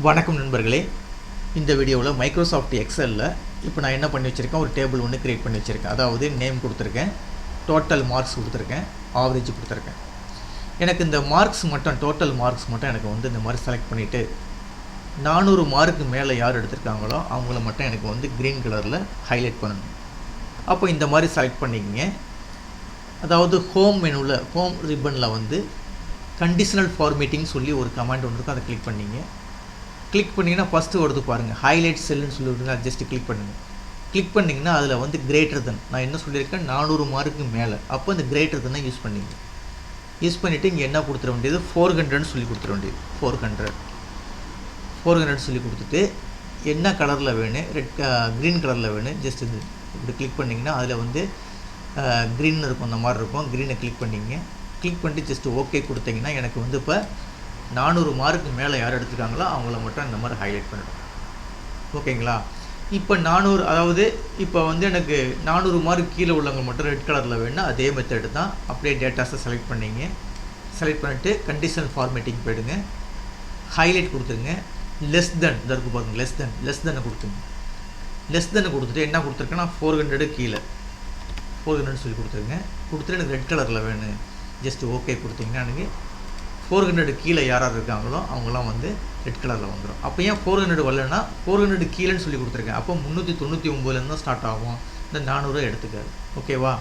வணக்கம் நண்பர்களே. இந்த வீடியோவில் மைக்ரோசாஃப்ட் எக்ஸலில் இப்போ நான் என்ன பண்ணி வச்சுருக்கேன், ஒரு டேபிள் ஒன்று க்ரியேட் பண்ணி வச்சுருக்கேன். அதாவது நேம் கொடுத்துருக்கேன், டோட்டல் மார்க்ஸ் கொடுத்துருக்கேன், ஆவரேஜ் கொடுத்துருக்கேன். எனக்கு இந்த மார்க்ஸ் மட்டும், டோட்டல் மார்க்ஸ் மட்டும் எனக்கு வந்து இந்த மாதிரி செலக்ட் பண்ணிவிட்டு 400 மார்க்கு மேலே யார் எடுத்திருக்காங்களோ அவங்கள மட்டும் எனக்கு வந்து க்ரீன் கலரில் ஹைலைட் பண்ணணும். அப்போ இந்த மாதிரி செலக்ட் பண்ணிக்கிங்க. அதாவது ஹோம் மெனுவில், ஹோம் ரிப்பனில் வந்து கண்டிஷனல் ஃபார்மேட்டிங் சொல்லி ஒரு கமாண்ட் ஒன்று இருக்கும், அதை கிளிக் பண்ணிங்க. கிளிக் பண்ணிங்கன்னா ஃபஸ்ட்டு வருது பாருங்கள், ஹைலைட் செல்லுன்னு சொல்லிவிட்டு அதை ஜஸ்ட்டு கிளிக் பண்ணுங்கள். கிளிக் பண்ணிங்கன்னா அதில் வந்து கிரேட்டர் தென், நான் என்ன சொல்லியிருக்கேன், 400 மார்க்கு மேலே. அப்போ இந்த கிரேட்டர் தென்னை யூஸ் பண்ணிங்க. யூஸ் பண்ணிவிட்டு இங்கே என்ன கொடுத்துட வேண்டியது, 400 சொல்லி கொடுத்துட வேண்டியது. 400 சொல்லி கொடுத்துட்டு என்ன கலரில் வேணும், க்ரீன் கலரில் வேணும். ஜஸ்ட் இது இப்படி கிளிக் பண்ணிங்கன்னா அதில் வந்து க்ரீன் இருக்கும், அந்த மாதிரி இருக்கும். க்ரீனை கிளிக் பண்ணிங்க. கிளிக் பண்ணிட்டு ஜஸ்ட்டு ஓகே கொடுத்தீங்கன்னா எனக்கு வந்து இப்போ 400 மார்க்கு மேலே யார் எடுத்துருக்காங்களோ அவங்கள மட்டும் இந்த மாதிரி ஹைலைட் பண்ணிடும். ஓகேங்களா? இப்போ 400, அதாவது இப்போ வந்து எனக்கு 400 மார்க் கீழே உள்ளவங்க மட்டும் ரெட் கலரில் வேணும்னா அதே மெத்தடு தான். அப்படியே டேட்டாஸை செலக்ட் பண்ணிங்க. செலக்ட் பண்ணிவிட்டு கண்டிஷனல் ஃபார்மேட்டிங் போயிடுங்க. ஹைலைட் கொடுத்துருங்க. லெஸ் தென் இதற்கு பாருங்கள், லெஸ் தென்னை கொடுத்துருங்க. லெஸ் தென்னை கொடுத்துட்டு என்ன கொடுத்துருக்கேன்னா 400 கீழே 400 சொல்லி கொடுத்துருங்க. கொடுத்துட்டு எனக்கு ரெட் கலரில் வேணும். ஜஸ்ட்டு ஓகே கொடுத்தீங்கன்னா எனக்கு 400 கீழே யார் இருக்காங்களோ அவங்களாம் வந்து ரெட் கலரில் வந்துடும். அப்போ ஏன் 400 வரலன்னா 400 கீழேன்னு சொல்லி கொடுத்துருக்கேன். அப்போ 399 தான் ஸ்டார்ட் ஆகும். இந்த 400 எடுத்துக்காது. ஓகேவா?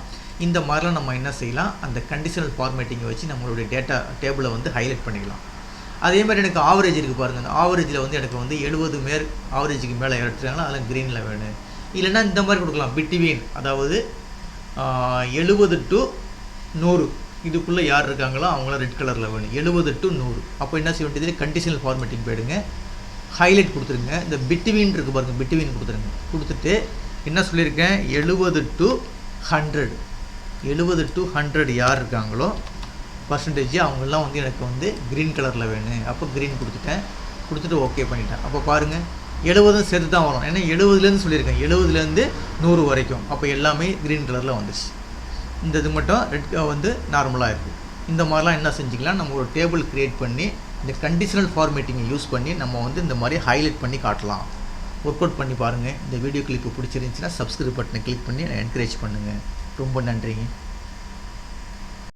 இந்த மாதிரிலாம் நம்ம என்ன செய்யலாம், அந்த கண்டிஷனல் ஃபார்மேட்டிங்கை வச்சு நம்மளுடைய டேட்டா டேபிளை வந்து ஹைலைட் பண்ணிக்கலாம். அதே மாதிரி எனக்கு ஆவரேஜ் இருக்குது பாருங்கள். அந்த ஆவரேஜில் வந்து எனக்கு வந்து 70 ஆவரேஜுக்கு மேலே எடுத்துருக்காங்களோ அதில் க்ரீனில் வேணும். இல்லைன்னா இந்த மாதிரி கொடுக்கலாம், பிட்வீன், அதாவது 70 to 100 இதுக்குள்ளே யார் இருக்காங்களோ அவங்களாம் ரெட் கலரில் வேணும். 70 to 100. அப்போ என்ன செய்ய வேண்டியது, கண்டிஷனல் ஃபார்மேட்டிங் போயிடுங்க. ஹைலைட் கொடுத்துருங்க. இந்த பிட்வீன் இருக்குது பாருங்கள், பிட்வீன் கொடுத்துருங்க. கொடுத்துட்டு என்ன சொல்லியிருக்கேன், 70 to 100. 70 to 100 யார் இருக்காங்களோ பர்சன்டேஜ் அவங்கெல்லாம் வந்து எனக்கு வந்து க்ரீன் கலரில் வேணும். அப்போ க்ரீன் கொடுத்துட்டு ஓகே பண்ணிட்டேன். அப்போ பாருங்கள் 70 சேர்த்து தான் வரும். ஏன்னா 70லேருந்து சொல்லியிருக்கேன், 70லேருந்து 100 வரைக்கும். அப்போ எல்லாமே க்ரீன் கலரில் வந்துச்சு. இந்த இது மட்டும் ரெட் வந்து நார்மலாக இருக்குது. இந்த மாதிரிலாம் என்ன செஞ்சுக்கலாம், நம்ம ஒரு டேபிள் க்ரியேட் பண்ணி இந்த கண்டிஷனல் ஃபார்மேட்டிங்கை யூஸ் பண்ணி நம்ம வந்து இந்த மாதிரி ஹைலைட் பண்ணி காட்டலாம். ஒர்க் அவுட் பண்ணி பாருங்கள். இந்த வீடியோ கிளிப்பு பிடிச்சிருந்துச்சின்னா சப்ஸ்கிரைப் பட்டனை கிளிக் பண்ணி என்கரேஜ் பண்ணுங்கள். ரொம்ப நன்றிங்க.